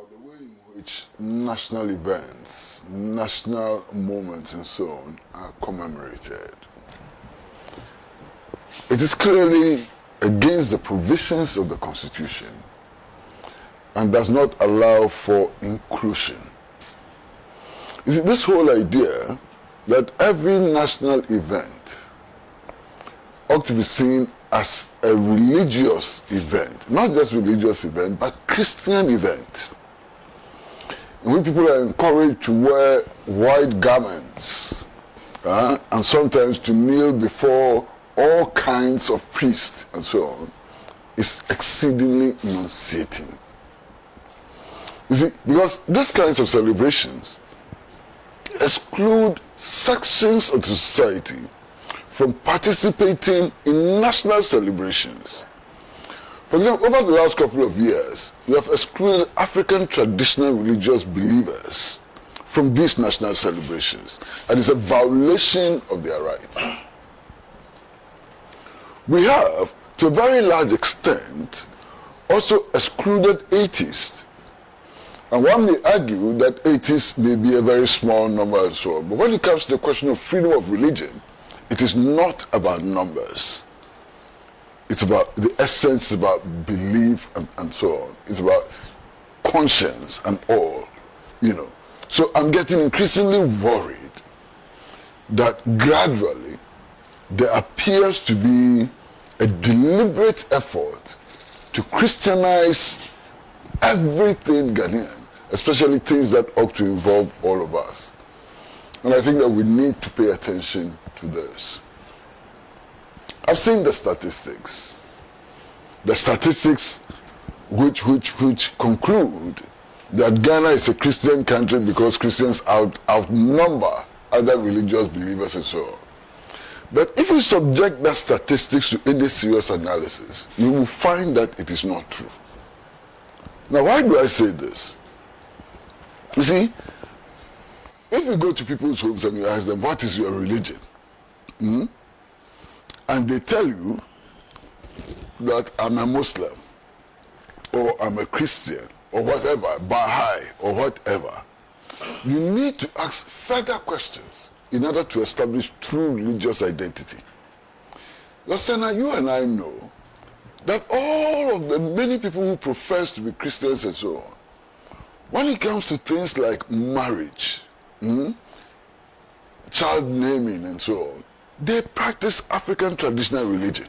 about the way in which national events, national moments and so on are commemorated. It is clearly against the provisions of the Constitution and does not allow for inclusion. You see, this whole idea that every national event ought to be seen as a religious event, not just religious event, but Christian event, in which people are encouraged to wear white garments and sometimes to kneel before all kinds of priests and so on, is exceedingly nauseating. You see, because these kinds of celebrations exclude sections of the society from participating in national celebrations. For example, over the last couple of years, we have excluded African traditional religious believers from these national celebrations, and it's a violation of their rights. We have, to a very large extent, also excluded atheists. And one may argue that atheists may be a very small number and so on. But when it comes to the question of freedom of religion, it is not about numbers. It's about the essence, about belief and so on. It's about conscience and all, you know. So I'm getting increasingly worried that gradually there appears to be a deliberate effort to Christianize everything Ghanaian, especially things that ought to involve all of us. And I think that we need to pay attention to this. I've seen the statistics. The statistics which conclude that Ghana is a Christian country because Christians outnumber other religious believers and so on. But if you subject that statistics to any serious analysis, you will find that it is not true. Now, why do I say this? You see, if you go to people's homes and you ask them, what is your religion? And they tell you that I'm a Muslim, or I'm a Christian, or whatever, Baha'i, or whatever, you need to ask further questions in order to establish true religious identity. Listen, you and I know that all of the many people who profess to be Christians and so on, when it comes to things like marriage, child naming and so on, they practice African traditional religion.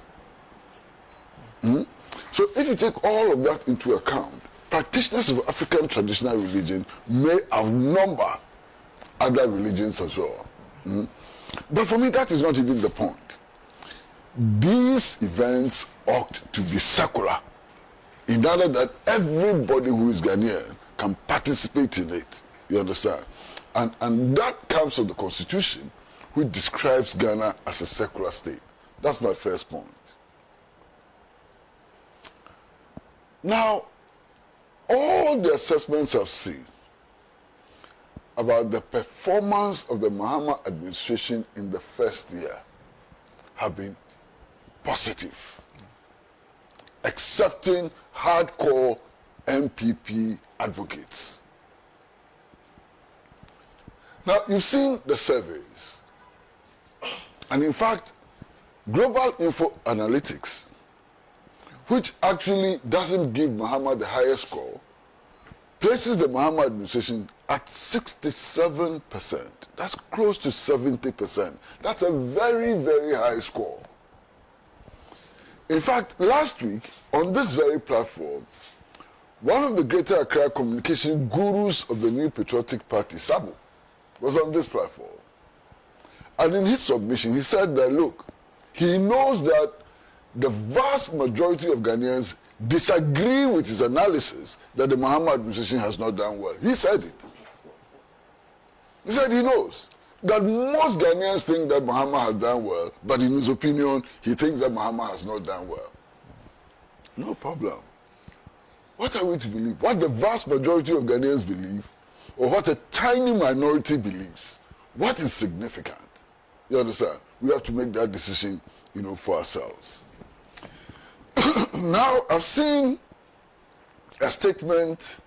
So if you take all of that into account, practitioners of African traditional religion may outnumber other religions as well. But for me, that is not even the point. These events ought to be secular, in order that everybody who is Ghanaian can participate in it. You understand? And that comes from the Constitution, which describes Ghana as a secular state. That's my first point. Now, all the assessments I've seen about the performance of the Mahama administration in the first year have been positive, excepting hardcore MPP advocates. Now, you've seen the surveys. And in fact, Global Info Analytics, which actually doesn't give Mahama the highest score, places the Mahama administration at 67%. That's close to 70%. That's a very, very high score. In fact, last week, on this very platform, one of the Greater Accra communication gurus of the New Patriotic Party, Sabo, was on this platform. And in his submission, he said that, look, he knows that the vast majority of Ghanaians disagree with his analysis that the Mahama administration has not done well. He said it. He said he knows that most Ghanaians think that Mahama has done well, but in his opinion, he thinks that Mahama has not done well. No problem. What are we to believe? What the vast majority of Ghanaians believe, or what a tiny minority believes? What is significant? You understand? We have to make that decision, for ourselves. Now, I've seen a statement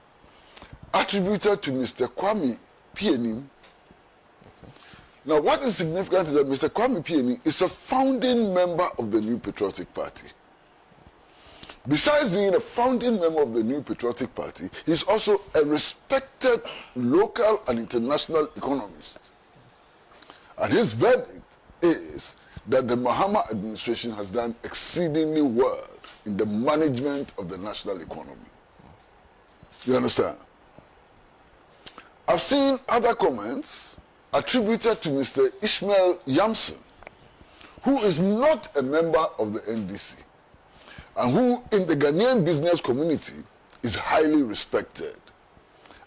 attributed to Mr. Kwame Pienim. Now, what is significant is that Mr. Kwame Pienim is a founding member of the New Patriotic Party. Besides being a founding member of the New Patriotic Party, he's also a respected local and international economist. And his verdict is that the Mahama administration has done exceedingly well in the management of the national economy. You understand? I've seen other comments attributed to Mr. Ishmael Yamson, who is not a member of the NDC, and who in the Ghanaian business community is highly respected.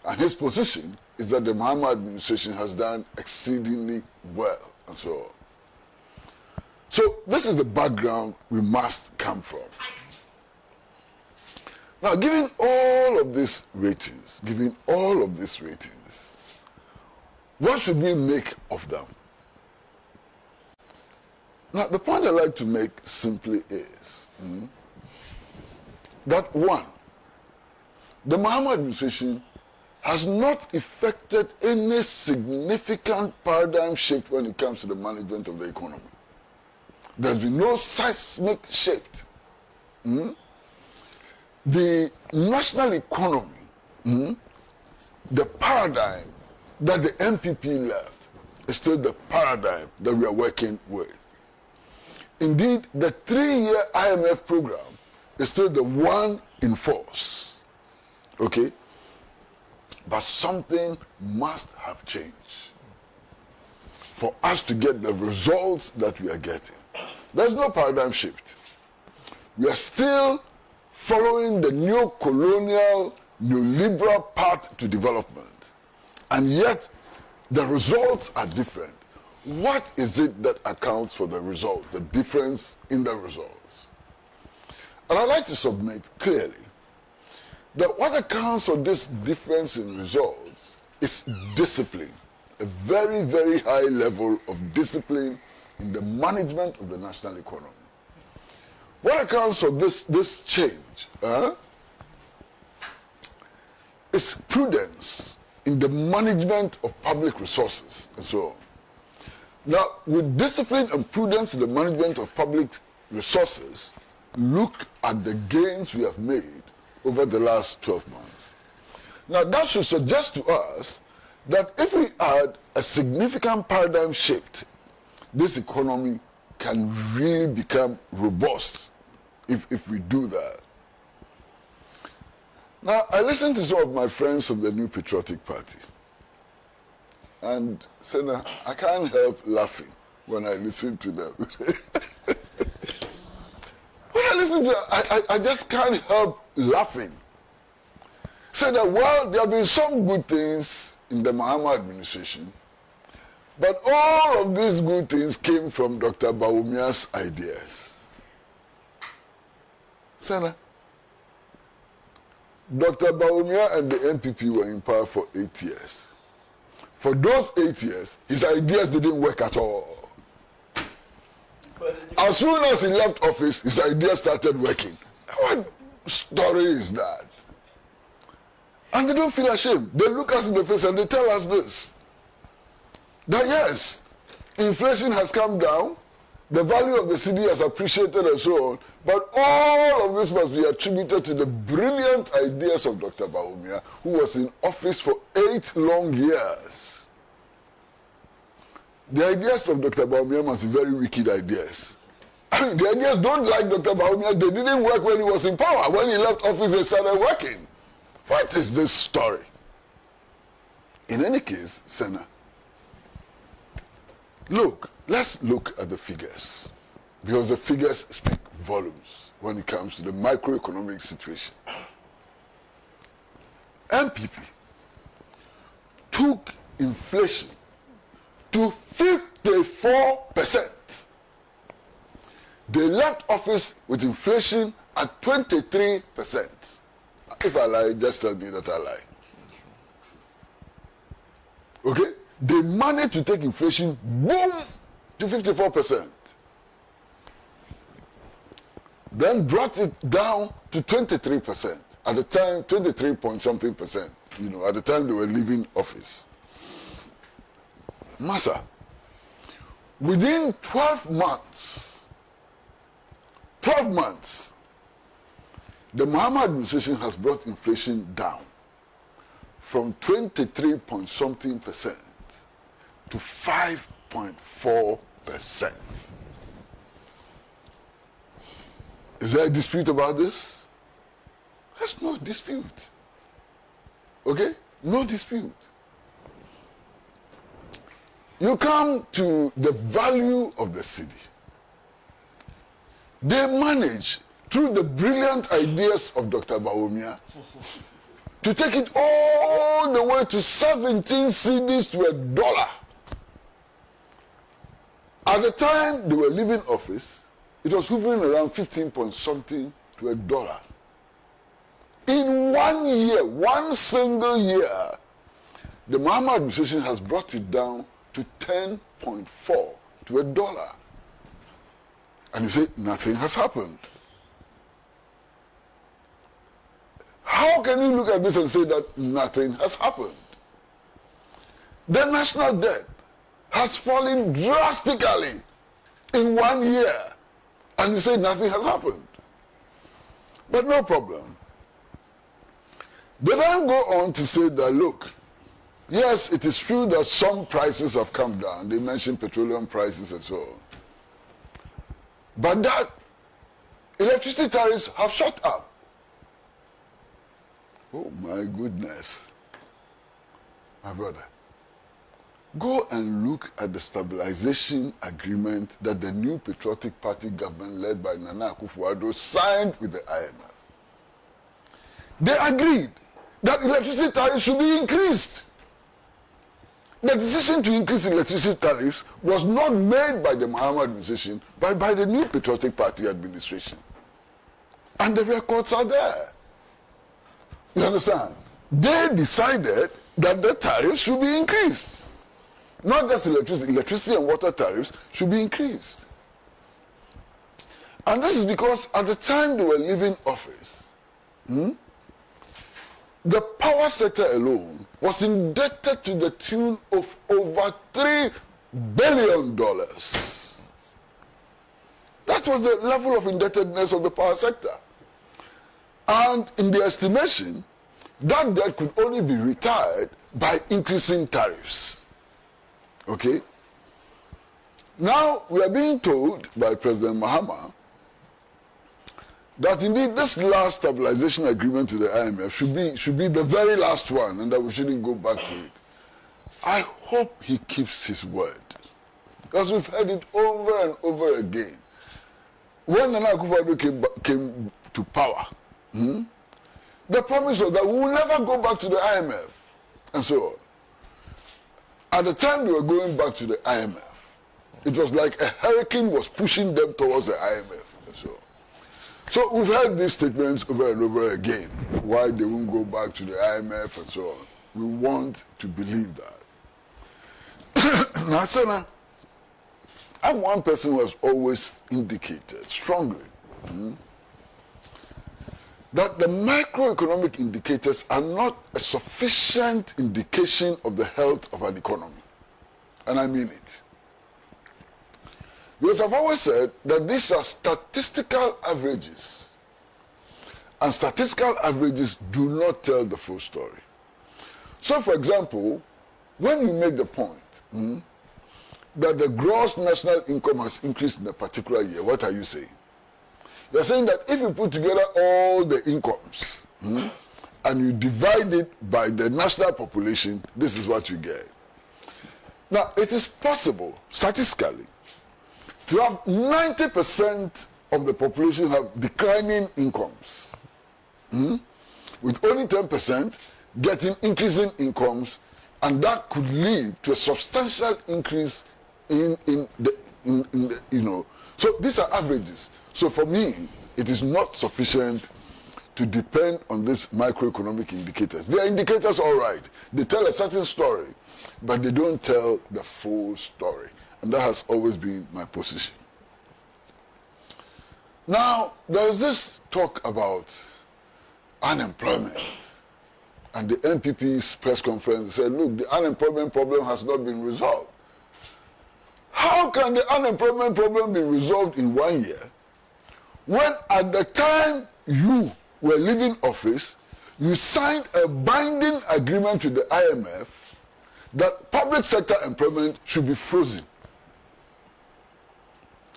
And his position is that the Mahama administration has done exceedingly well, and so on. So this is the background we must come from. Now, given all of these ratings, what should we make of them? Now, the point I'd like to make simply is that one, the Mahama administration has not effected any significant paradigm shift when it comes to the management of the economy. There's been no seismic shift. The national economy, the paradigm that the MPP left is still the paradigm that we are working with. Indeed, the 3-year IMF program is still the one in force. Okay? But something must have changed for us to get the results that we are getting. There's no paradigm shift. We are still following the neo-colonial, neoliberal path to development. And yet, the results are different. What is it that accounts for the result, the difference in the results? And I'd like to submit clearly that what accounts for this difference in results is discipline, a very, very high level of discipline in the management of the national economy. What accounts for this change is prudence in the management of public resources and so on. Now, with discipline and prudence in the management of public resources, look at the gains we have made over the last 12 months. Now, that should suggest to us that if we add a significant paradigm shift, this economy can really become robust if we do that. Now, I listened to some of my friends from the New Patriotic Party, and Senna, I can't help laughing when I listen to them. When I listen to them, I just can't help laughing. Say that, well, there have been some good things in the Mahama administration, but all of these good things came from Dr. Bawumia's ideas. Senna, Dr. Bawumia and the NPP were in power for 8 years. For those 8 years, his ideas didn't work at all. As soon as he left office, his ideas started working. What story is that? And they don't feel ashamed. They look us in the face and they tell us this. That yes, inflation has come down, the value of the cedi has appreciated and so on, but all of this must be attributed to the brilliant ideas of Dr. Bawumia, who was in office for 8 long years. The ideas of Dr. Bawumia must be very wicked ideas. I mean, the ideas don't like Dr. Bawumia. They didn't work when he was in power. When he left office, they started working. What is this story? In any case, Senna, look, let's look at the figures, because the figures speak volumes when it comes to the microeconomic situation. MPP took inflation to 54%. They left office with inflation at 23%. If I lie, just tell me that I lie. Okay? They managed to take inflation, boom, to 54%. Then brought it down to 23%. At the time, 23 point something percent. at the time they were leaving office. Massa, within 12 months, the Mahama'S administration has brought inflation down from 23 point something percent to 5.4%. Is there a dispute about this? There's no dispute. Okay? No dispute. You come to the value of the city. They manage, through the brilliant ideas of Dr. Bawumia, to take it all the way to 17 cedis to $1. At the time they were leaving office, it was hovering around 15 point something to $1. In 1 year, one single year, the Mahama'S administration has brought it down to 10.4 to $1. And you say, nothing has happened. How can you look at this and say that nothing has happened? The national debt has fallen drastically in 1 year, and you say nothing has happened. But no problem. They then go on to say that, look, yes, it is true that some prices have come down. They mentioned petroleum prices and so on. But that electricity tariffs have shot up. Oh my goodness. My brother, go and look at the stabilization agreement that the new Patriotic Party government led by Nana Akufo-Addo signed with the IMF. They agreed that electricity tariffs should be increased. The decision to increase electricity tariffs was not made by the Mahama'S administration, but by the new Patriotic Party administration. And the records are there. You understand? They decided that the tariffs should be increased. Not just electricity and water tariffs should be increased. And this is because at the time they were leaving office, the power sector alone was indebted to the tune of over $3 billion. That was the level of indebtedness of the power sector. And in the estimation, that debt could only be retired by increasing tariffs. Okay? Now, we are being told by President Mahama that indeed this last stabilization agreement with the IMF should be the very last one, and that we shouldn't go back to it. I hope he keeps his word, because we've heard it over and over again. When Nana Akufo-Addo came to power, the promise was that we will never go back to the IMF, and so on. At the time they were going back to the IMF, it was like a hurricane was pushing them towards the IMF, and so on. So we've heard these statements over and over again, why they won't go back to the IMF and so on. We want to believe that. Now, Sana, I'm one person who has always indicated strongly that the macroeconomic indicators are not a sufficient indication of the health of an economy. And I mean it. Because I've always said that these are statistical averages. And statistical averages do not tell the full story. So, for example, when you make the point that the gross national income has increased in a particular year, what are you saying? You're saying that if you put together all the incomes and you divide it by the national population, this is what you get. Now, it is possible, statistically, to have 90% of the population have declining incomes, with only 10% getting increasing incomes, and that could lead to a substantial increase in the. So these are averages. So for me, it is not sufficient to depend on these macroeconomic indicators. They are indicators, all right. They tell a certain story, but they don't tell the full story. And that has always been my position. Now, there is this talk about unemployment. at the NPP's press conference said, look, the unemployment problem has not been resolved. How can the unemployment problem be resolved in 1 year when at the time you were leaving office, you signed a binding agreement with the IMF that public sector employment should be frozen?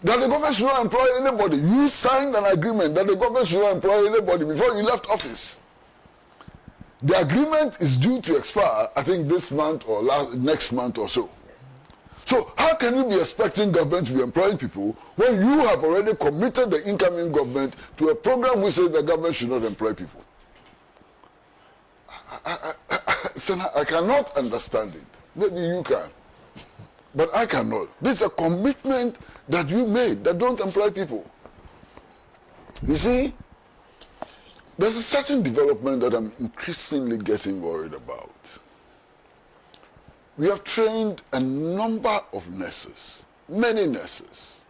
That the government should not employ anybody. You signed an agreement that the government should not employ anybody before you left office. The agreement is due to expire, I think, this month or next month or so. So how can you be expecting government to be employing people when you have already committed the incoming government to a program which says the government should not employ people? Senator, I cannot understand it. Maybe you can. But I cannot. This is a commitment that you made that don't employ people. You see, there's a certain development that I'm increasingly getting worried about. We have trained a number of nurses, many nurses.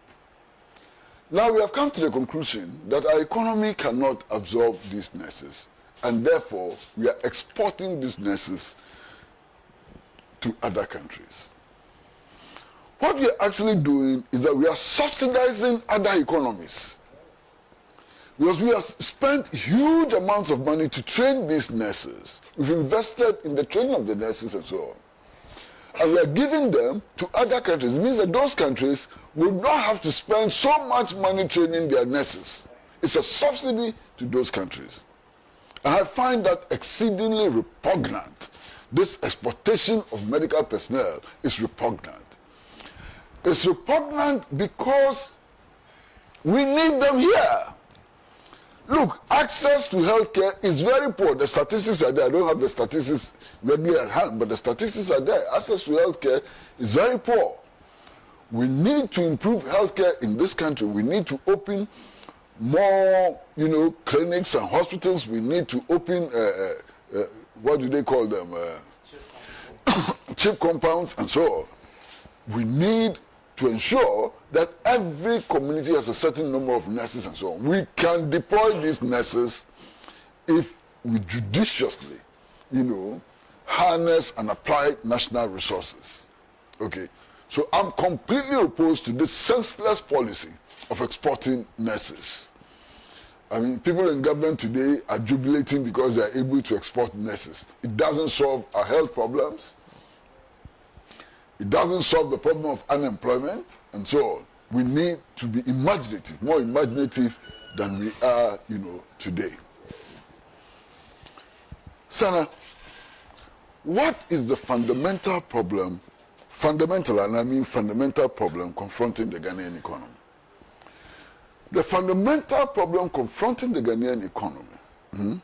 Now we have come to the conclusion that our economy cannot absorb these nurses, and therefore we are exporting these nurses to other countries. What we are actually doing is that we are subsidizing other economies, because we have spent huge amounts of money to train these nurses. We've invested in the training of the nurses and so on. And we are giving them to other countries. It means that those countries will not have to spend so much money training their nurses. It's a subsidy to those countries. And I find that exceedingly repugnant. This exportation of medical personnel is repugnant. It's repugnant because we need them here. Look, access to healthcare is very poor. The statistics are there. I don't have the statistics readily at hand, but the statistics are there. Access to healthcare is very poor. We need to improve healthcare in this country. We need to open more, clinics and hospitals. We need to open, what do they call them? Chip compounds and so on. We need to ensure that every community has a certain number of nurses and so on. We can deploy these nurses if we judiciously, harness and apply national resources. Okay? So I'm completely opposed to this senseless policy of exporting nurses. I mean, people in government today are jubilating because they are able to export nurses. It doesn't solve our health problems. It doesn't solve the problem of unemployment and so on. We need to be imaginative, more imaginative than we are, today. Sana, what is the fundamental problem, and I mean fundamental problem confronting the Ghanaian economy? The fundamental problem confronting the Ghanaian economy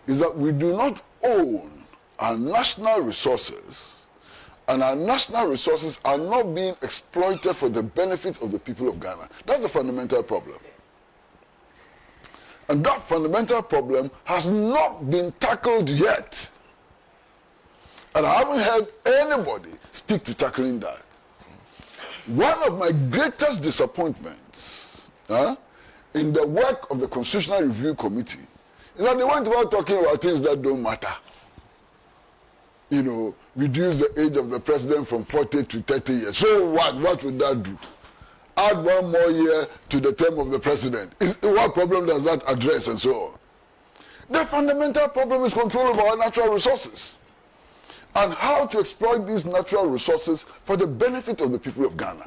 is that we do not own our national resources, and our national resources are not being exploited for the benefit of the people of Ghana. That's the fundamental problem. And that fundamental problem has not been tackled yet. And I haven't heard anybody speak to tackling that. One of my greatest disappointments in the work of the Constitutional Review Committee is that they went about talking about things that don't matter. Reduce the age of the president from 40 to 30 years. So what? What would that do? Add 1 more year to the term of the president. What problem does that address and so on? The fundamental problem is control of our natural resources and how to exploit these natural resources for the benefit of the people of Ghana.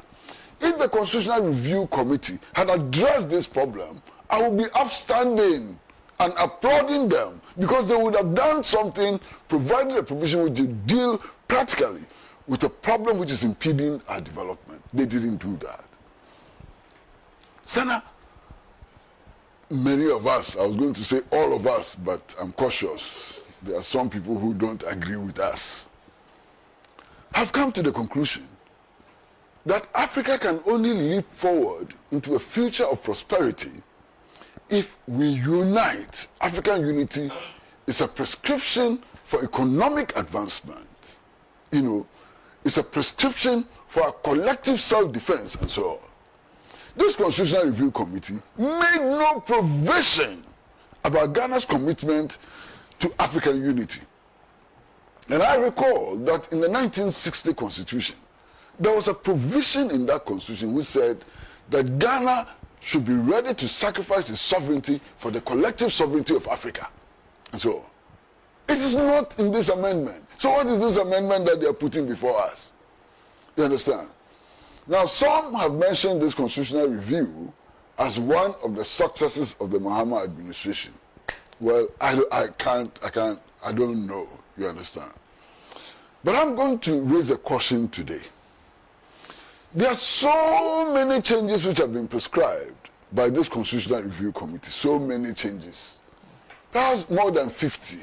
If the Constitutional Review Committee had addressed this problem, I would be upstanding and applauding them, because they would have done something, provided a provision which would deal practically with a problem which is impeding our development. They didn't do that. Sana, many of us, I was going to say all of us, but I'm cautious. There are some people who don't agree with us, have come to the conclusion that Africa can only leap forward into a future of prosperity if we unite. African unity is a prescription for economic advancement. It's a prescription for a collective self-defense and so on. This Constitutional Review Committee made no provision about Ghana's commitment to African unity. And I recall that in the 1960 Constitution, there was a provision in that Constitution which said that Ghana should be ready to sacrifice its sovereignty for the collective sovereignty of Africa. And so, it is not in this amendment. So what is this amendment that they are putting before us? You understand? Now, some have mentioned this constitutional review as one of the successes of the Mahama administration. Well, I don't know, you understand? But I'm going to raise a caution today. There are so many changes which have been prescribed by this Constitutional Review Committee, so many changes. Perhaps more than 50,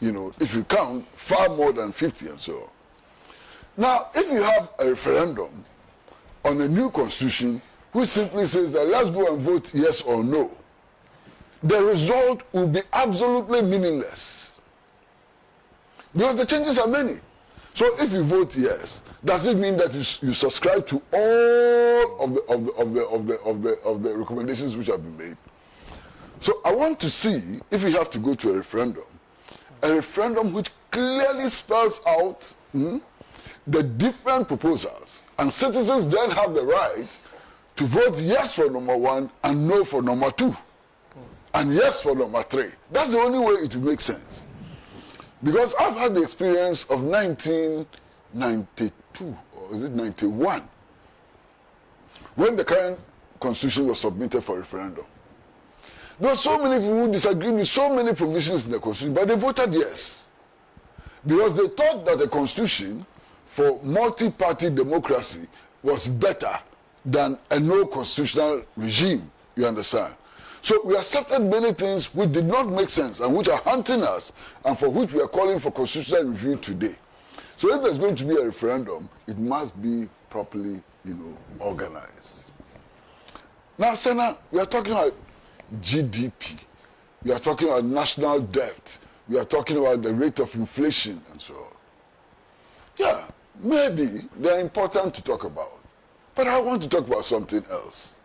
if you count, far more than 50 and so on. Now, if you have a referendum on a new constitution which simply says that let's go and vote yes or no, the result will be absolutely meaningless. Because the changes are many. So if you vote yes, does it mean that you subscribe to all of the recommendations which have been made? So I want to see, if we have to go to a referendum which clearly spells out the different proposals, and citizens then have the right to vote yes for number 1 and no for number 2, and yes for number 3. That's the only way it will make sense. Because I've had the experience of 1992, or is it 91, when the current constitution was submitted for referendum. There were so many people who disagreed with so many provisions in the constitution, but they voted yes. Because they thought that the constitution for multi-party democracy was better than a no constitutional regime, you understand? So we accepted many things which did not make sense and which are haunting us and for which we are calling for constitutional review today. So if there's going to be a referendum, it must be properly, organized. Now, Senna, we are talking about GDP. We are talking about national debt. We are talking about the rate of inflation and so on. Yeah, maybe they're important to talk about. But I want to talk about something else.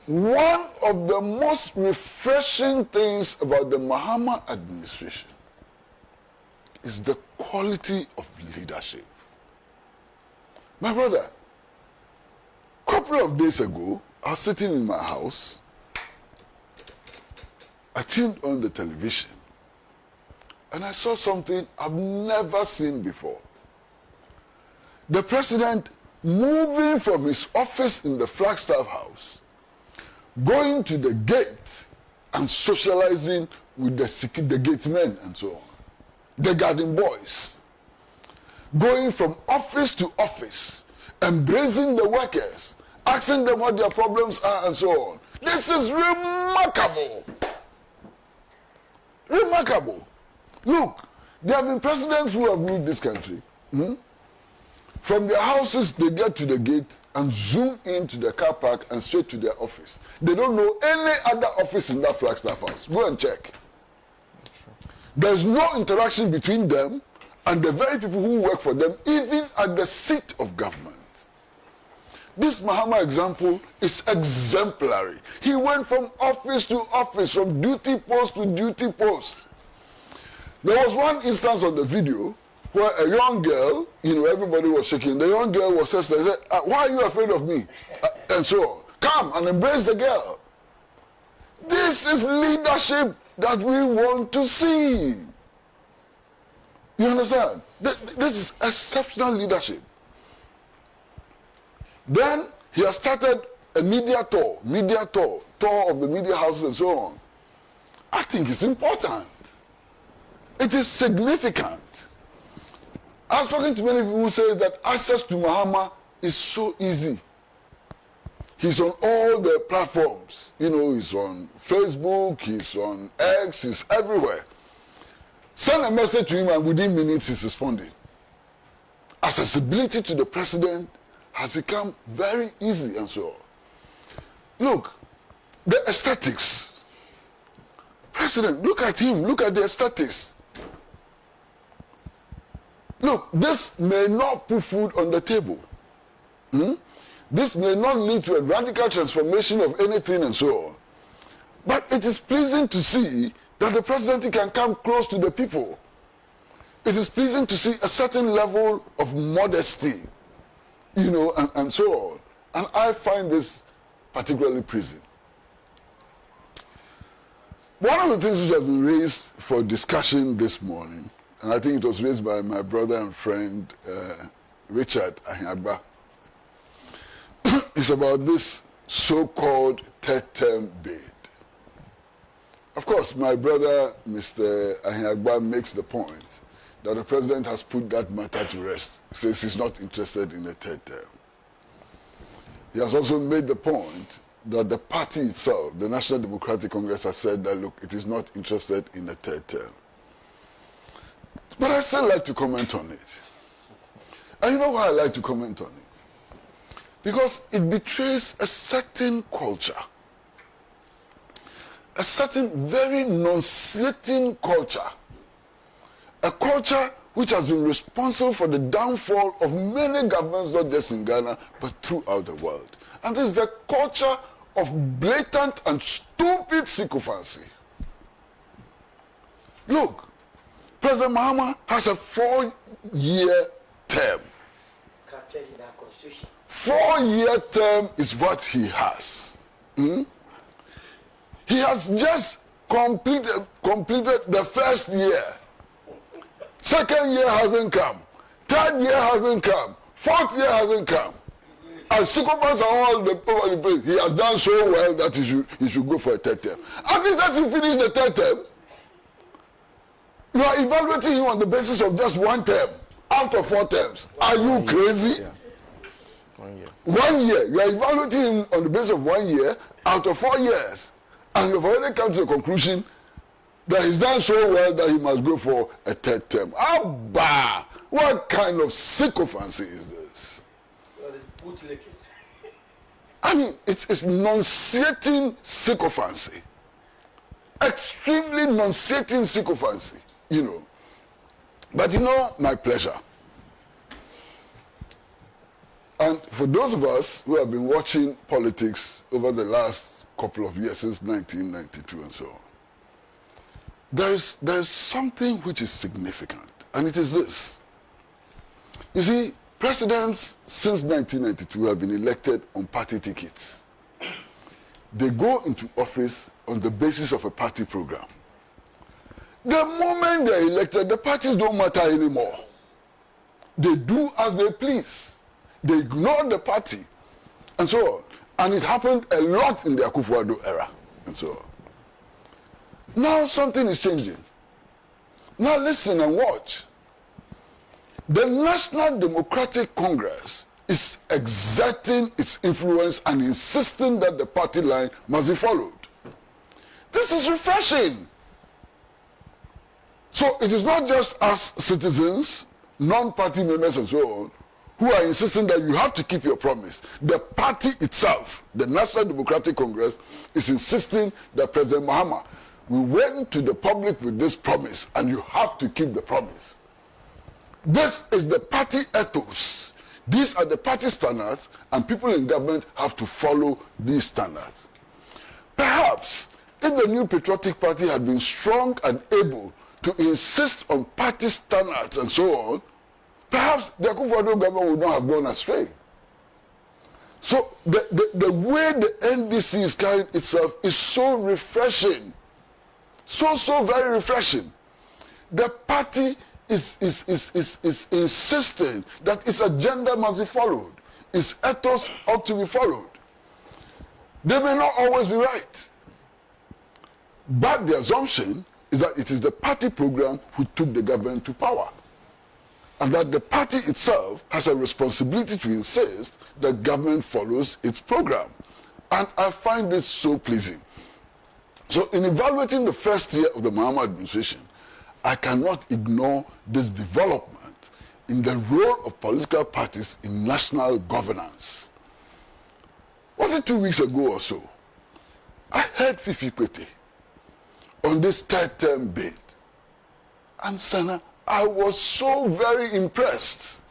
One of the most refreshing things about the Mahama administration is the quality of leadership. My brother, a couple of days ago, I was sitting in my house. I tuned on the television and I saw something I've never seen before. The president moving from his office in the Flagstaff House, going to the gate and socializing with the gate men and so on, the garden boys, going from office to office, embracing the workers, asking them what their problems are and so on. This is remarkable. Remarkable. Look, there have been presidents who have ruled this country. From their houses, they get to the gate and zoom into the car park and straight to their office. They don't know any other office in that Flagstaff House. Go and check. There's no interaction between them and the very people who work for them, even at the seat of government. This Mahama example is exemplary. He went from office to office, from duty post to duty post. There was one instance on the video where a young girl, everybody was shaking. The young girl was just said, why are you afraid of me? And so on. Come and embrace the girl. This is leadership that we want to see. You understand? This is exceptional leadership. Then he has started a media tour of the media houses and so on. I think it's important. It is significant. I was talking to many people who say that access to Mahama is so easy. He's on all the platforms. He's on Facebook, he's on X, he's everywhere. Send a message to him and within minutes he's responding. Accessibility to the president has become very easy and so on. Look, the aesthetics. President, look at him, look at the aesthetics. Look, this may not put food on the table. This may not lead to a radical transformation of anything and so on. But it is pleasing to see that the president can come close to the people. it is pleasing to see a certain level of modesty, you know, and so on. And I find this particularly pleasing. One of the things which has been raised for discussion this morning, and I think it was raised by my brother and friend Richard Ahiagba, is about this so-called third term bid. Of course, my brother, Mr. Ahiagba, makes the point that the president has put that matter to rest, says he's not interested in a third term. He has also made the point that the party itself, the National Democratic Congress, has said that, look, it is not interested in a third term. But I still like to comment on it. And you know why I like to comment on it? Because it betrays a certain culture, a certain very nauseating culture, a culture which has been responsible for the downfall of many governments, not just in Ghana, but throughout the world. And this is the culture of blatant and stupid sycophancy. Look, President Mahama has a 4-year term. 4-year term is what he has. He has just completed the first year. Second year hasn't come. Third year hasn't come. Fourth year hasn't come. And sycophants are all over the place. He has done so well that he should go for a third term. At least that he finished the third term. You are evaluating him on the basis of just one term out of 4 terms. Are you crazy? Yeah. 1 year. 1 year. You are evaluating him on the basis of 1 year out of 4 years. And you've already come to the conclusion that he's done so well that he must go for a third term. Abba! What kind of sycophancy is this? I mean, it's nauseating sycophancy. Extremely nauseating sycophancy, you know. But you know, my pleasure. And for those of us who have been watching politics over the last couple of years, since 1992 and so on, there's something which is significant, and it is this. You see, presidents since 1992 have been elected on party tickets. They go into office on the basis of a party program. The moment they're elected, the parties don't matter anymore. They do as they please. They ignore the party, and so on. And it happened a lot in the Akufo-Addo era, and so on. Now something is changing. Now listen and watch. The National Democratic Congress is exerting its influence and insisting that the party line must be followed. This is refreshing. So it is not just us citizens, non-party members and so on, who are insisting that you have to keep your promise. The party itself, the National Democratic Congress, is insisting that President Mahama, we went to the public with this promise and you have to keep the promise. This is the party ethos. These are the party standards, and people in government have to follow these standards. Perhaps if the New Patriotic Party had been strong and able to insist on party standards and so on, perhaps the Akufo-Addo government would not have gone astray. So the way the NDC is carrying itself is so refreshing. So very refreshing. The party is insisting that its agenda must be followed. Its ethos ought to be followed. They may not always be right. But the assumption is that it is the party program who took the government to power. And that the party itself has a responsibility to insist that government follows its program. And I find this so pleasing. So in evaluating the first year of the Mahama administration, I cannot ignore this development in the role of political parties in national governance. Was it 2 weeks ago or so? I heard Fifi Kwesi on this third term bid. And Sana, I was so very impressed.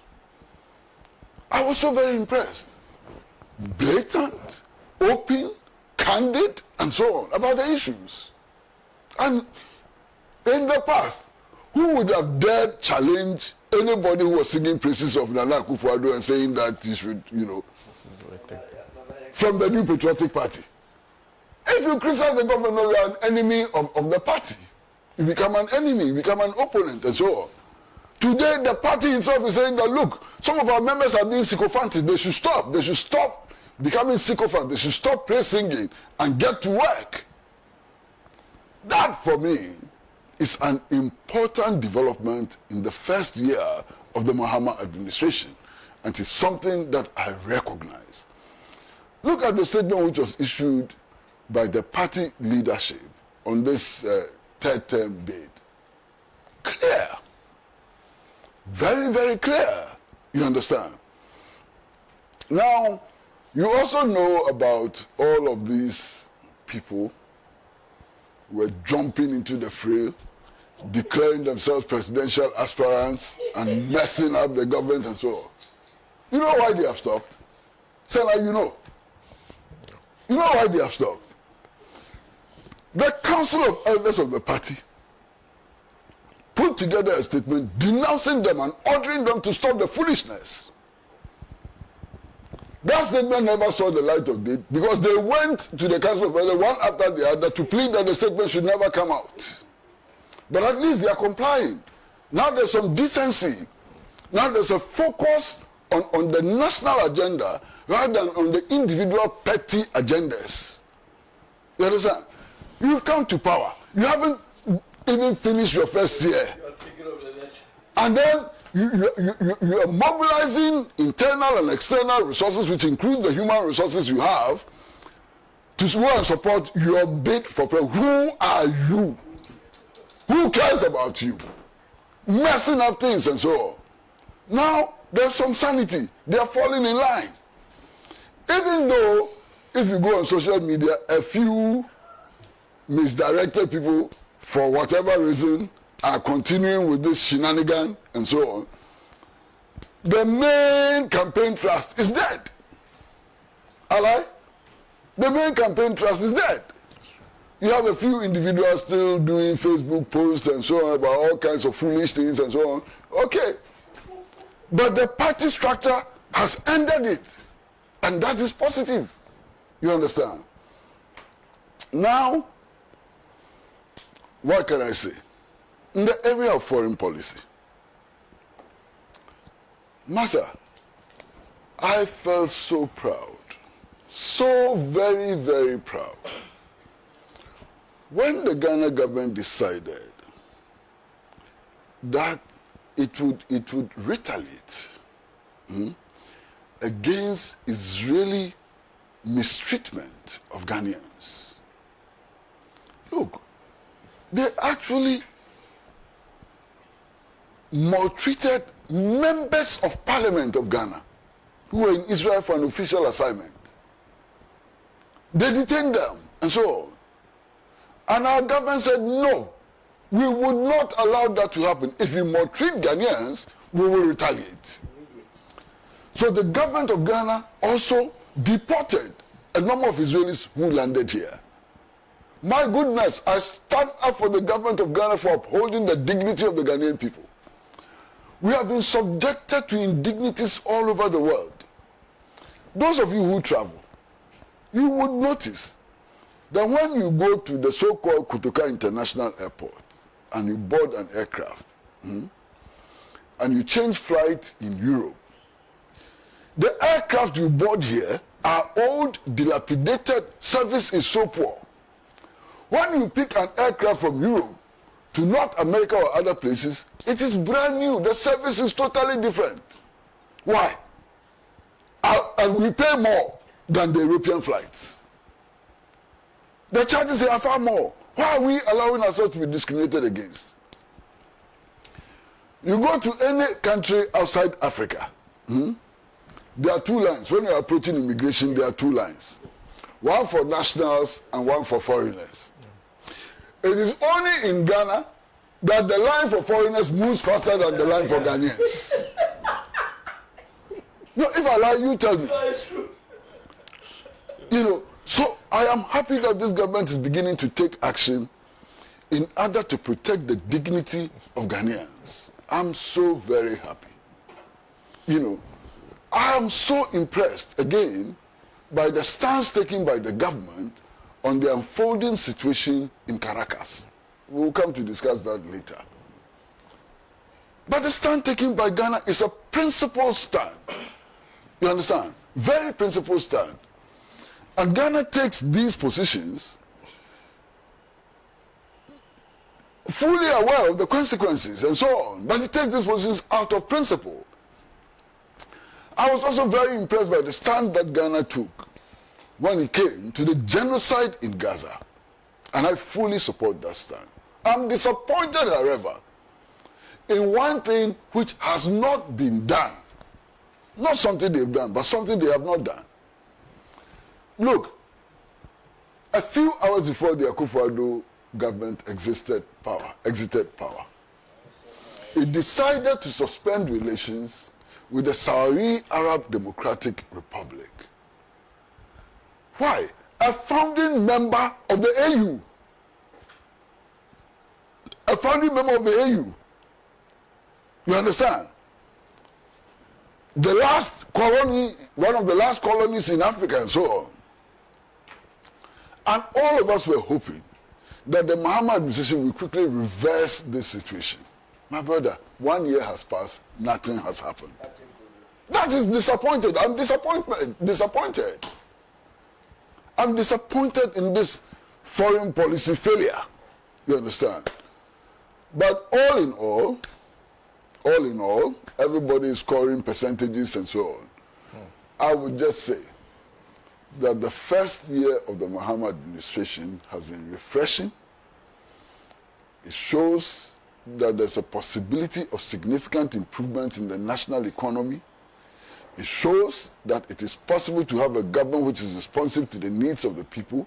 I was so very impressed. Blatant, open, candid, and so on about the issues. And in the past, Who would have dared challenge anybody who was singing praises of Nana Akufo-Addo and saying that he should, from the New Patriotic Party? If you criticize the government, you are an enemy of the party. You become an enemy, you become an opponent, and so on. Today, the party itself is saying that, look, some of our members are being sycophantic. They should stop. They should stop becoming sycophant. They should stop praise singing and get to work. That, for me, is an important development in the first year of the Mahama'S administration. And it's something that I recognize. Look at the statement which was issued by the party leadership on this third term bid. Clear. Very, very clear. You understand? Now, you also know about all of these people who were jumping into the fray, declaring themselves presidential aspirants and messing up the government and so on. You know why they have stopped? Say like you know. You know why they have stopped? The Council of Elders of the party put together a statement denouncing them and ordering them to stop the foolishness. That statement never saw the light of day because they went to the Council of Elders one after the other to plead that the statement should never come out. But at least they are complying. Now there's some decency. Now there's a focus on the national agenda rather than on the individual petty agendas. You understand? You've come to power. You haven't even finished your first year. And then you are mobilizing internal and external resources, which includes the human resources you have, to go and support your bid for president. Who are you? Who cares about you? Messing up things and so on. Now, there's some sanity. They are falling in line. Even though, if you go on social media, a few misdirected people, for whatever reason, are continuing with this shenanigan and so on, the main campaign trust is dead. Alright? The main campaign trust is dead. You have a few individuals still doing Facebook posts and so on about all kinds of foolish things and so on. Okay. But the party structure has ended it. And that is positive. You understand? Now, what can I say? In the area of foreign policy, Massa, I felt so proud, so very, very proud, when the Ghana government decided that it would retaliate against Israeli mistreatment of Ghanaians. Look, they actually maltreated members of parliament of Ghana who were in Israel for an official assignment. They detained them and so on. And our government said, no, we would not allow that to happen. If we maltreat Ghanaians, we will retaliate. So the government of Ghana also deported a number of Israelis who landed here. My goodness, I stand up for the government of Ghana for upholding the dignity of the Ghanaian people. We have been subjected to indignities all over the world. Those of you who travel, you would notice that when you go to the so-called Kotoka International Airport and you board an aircraft and you change flight in Europe, the aircraft you board here are old, dilapidated, service is so poor. When you pick an aircraft from Europe to North America or other places, it is brand new. The service is totally different. Why? And we pay more than the European flights. The charges are far more. Why are we allowing ourselves to be discriminated against? You go to any country outside Africa, there are two lines. When you're approaching immigration, there are two lines. One for nationals and one for foreigners. It is only in Ghana that the line for foreigners moves faster than the line for Ghanaians. No, if I lie, you tell me. No, it's true. You know, so I am happy that this government is beginning to take action in order to protect the dignity of Ghanaians. I'm so very happy. You know, I am so impressed, again, by the stance taken by the government on the unfolding situation in Caracas. We'll come to discuss that later. But the stand taken by Ghana is a principled stand. You understand? Very principled stand. And Ghana takes these positions fully aware of the consequences and so on. But it takes these positions out of principle. I was also very impressed by the stand that Ghana took when it came to the genocide in Gaza. And I fully support that stand. I'm disappointed, however, in one thing which has not been done. Not something they've done, but something they have not done. Look, a few hours before the Akufo-Addo government exited power, it decided to suspend relations with the Saudi Arab Democratic Republic. Why? A founding member of the AU. A founding member of the AU. You understand? The last colony, one of the last colonies in Africa and so on. And all of us were hoping that the Mahama'S administration will quickly reverse this situation. My brother, 1 year has passed, nothing has happened. That is disappointed. I'm disappointed. I'm disappointed in this foreign policy failure. You understand? But all in all, everybody is scoring percentages and so on. I would just say that the first year of the Mahama'S administration has been refreshing. It shows that there's a possibility of significant improvements in the national economy. It shows that it is possible to have a government which is responsive to the needs of the people.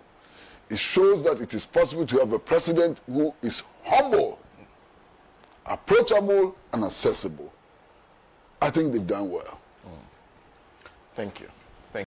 It shows that it is possible to have a president who is humble, approachable, and accessible. I think they've done well. Thank you.